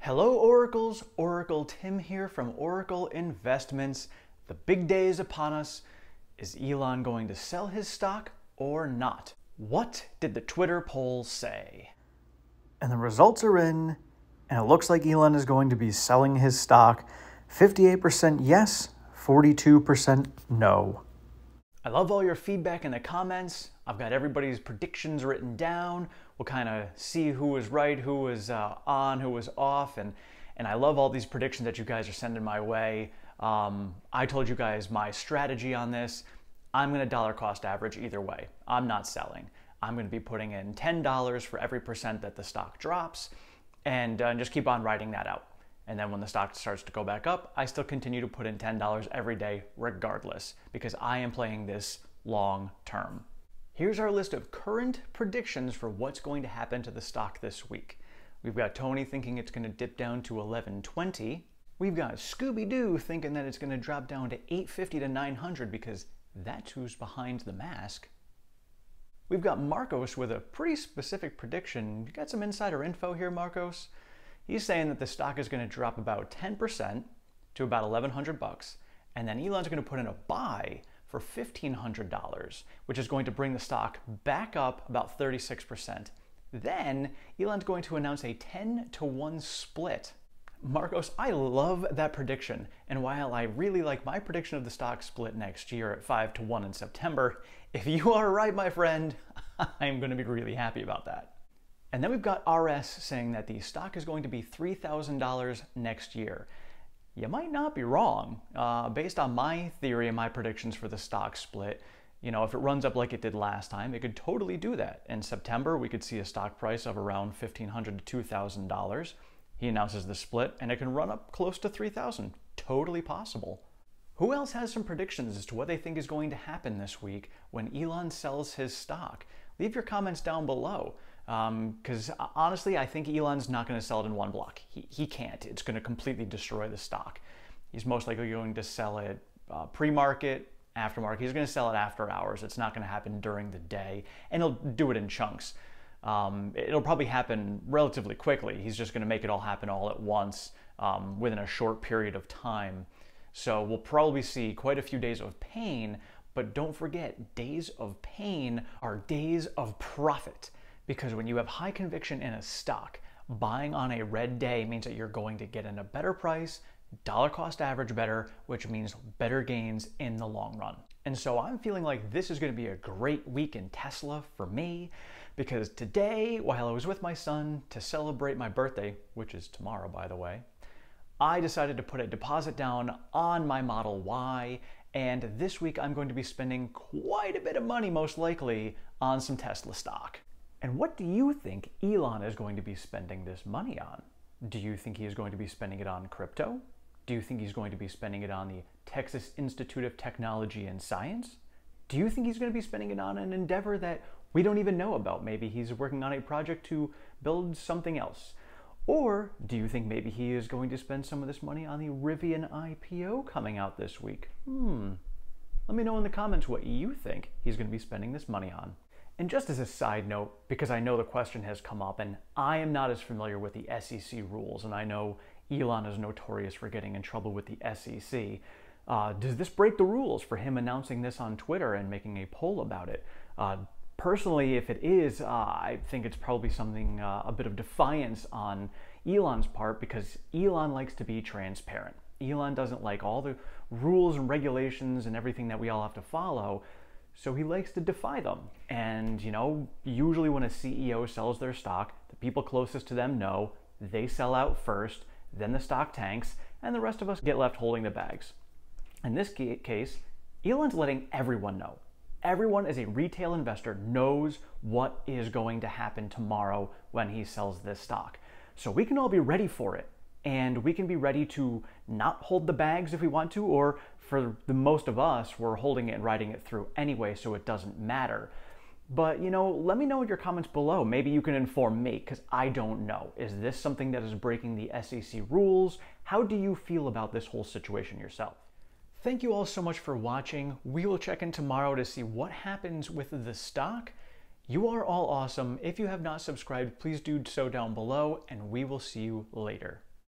Hello Oracles, Oracle Tim here from Oracle Investments. The big day is upon us. Is Elon going to sell his stock or not? What did the Twitter polls say? And the results are in, and it looks like Elon is going to be selling his stock. 58% yes, 42% no. I love all your feedback in the comments. I've got everybody's predictions written down. We'll kind of see who was right, who was on, who was off, and I love all these predictions that you guys are sending my way. I told you guys my strategy on this. I'm going to dollar cost average either way. I'm not selling. I'm going to be putting in $10 for every percent that the stock drops, and just keep on writing that out. And then when the stock starts to go back up, I still continue to put in $10 every day regardless, because I am playing this long term. Here's our list of current predictions for what's going to happen to the stock this week. We've got Tony thinking it's going to dip down to 1120. We've got Scooby thinking that it's going to drop down to 850 to 900 because that's who's behind the mask. We've got Marcos with a pretty specific prediction. You got some insider info here, Marcos? He's saying that the stock is going to drop about 10% to about 1,100 bucks, and then Elon's going to put in a buy for $1,500, which is going to bring the stock back up about 36%. Then Elon's going to announce a 10-to-1 split. Marcos, I love that prediction, and while I really like my prediction of the stock split next year at 5-to-1 in September, if you are right, my friend, I'm going to be really happy about that. And then we've got RS saying that the stock is going to be $3,000 next year. You might not be wrong. Based on my theory and my predictions for the stock split, you know, if it runs up like it did last time, it could totally do that. In September, we could see a stock price of around $1,500 to $2,000. He announces the split, and it can run up close to $3,000. Totally possible. Who else has some predictions as to what they think is going to happen this week when Elon sells his stock? Leave your comments down below. Because honestly, I think Elon's not going to sell it in one block. He can't. It's going to completely destroy the stock. He's most likely going to sell it pre-market, aftermarket. He's going to sell it after hours. It's not going to happen during the day, and he'll do it in chunks. It'll probably happen relatively quickly. He's just going to make it all happen all at once within a short period of time. So we'll probably see quite a few days of pain, but don't forget, days of pain are days of profit. Because when you have high conviction in a stock, buying on a red day means that you're going to get in a better price, dollar cost average better, which means better gains in the long run. And so I'm feeling like this is going to be a great week in Tesla for me, because today, while I was with my son to celebrate my birthday, which is tomorrow, by the way, I decided to put a deposit down on my Model Y, and this week I'm going to be spending quite a bit of money, most likely, on some Tesla stock. And what do you think Elon is going to be spending this money on? Do you think he is going to be spending it on crypto? Do you think he's going to be spending it on the Texas Institute of Technology and Science? Do you think he's going to be spending it on an endeavor that we don't even know about? Maybe he's working on a project to build something else. Or do you think maybe he is going to spend some of this money on the Rivian IPO coming out this week? Let me know in the comments what you think he's going to be spending this money on. And just as a side note, because I know the question has come up, and I am not as familiar with the SEC rules, and I know Elon is notorious for getting in trouble with the SEC, does this break the rules for him announcing this on Twitter and making a poll about it? Personally, if it is, I think it's probably something, a bit of defiance on Elon's part, because Elon likes to be transparent. Elon doesn't like all the rules and regulations and everything that we all have to follow. So he likes to defy them. And, you know, usually when a CEO sells their stock, the people closest to them know, they sell out first, then the stock tanks, and the rest of us get left holding the bags. In this case, Elon's letting everyone know. Everyone as a retail investor knows what is going to happen tomorrow when he sells this stock. So we can all be ready for it. And we can be ready to not hold the bags if we want to, or for the most of us, we're holding it and riding it through anyway, so it doesn't matter. But, you know, let me know in your comments below. Maybe you can inform me, because I don't know. Is this something that is breaking the SEC rules? How do you feel about this whole situation yourself? Thank you all so much for watching. We will check in tomorrow to see what happens with the stock. You are all awesome. If you have not subscribed, please do so down below, and we will see you later.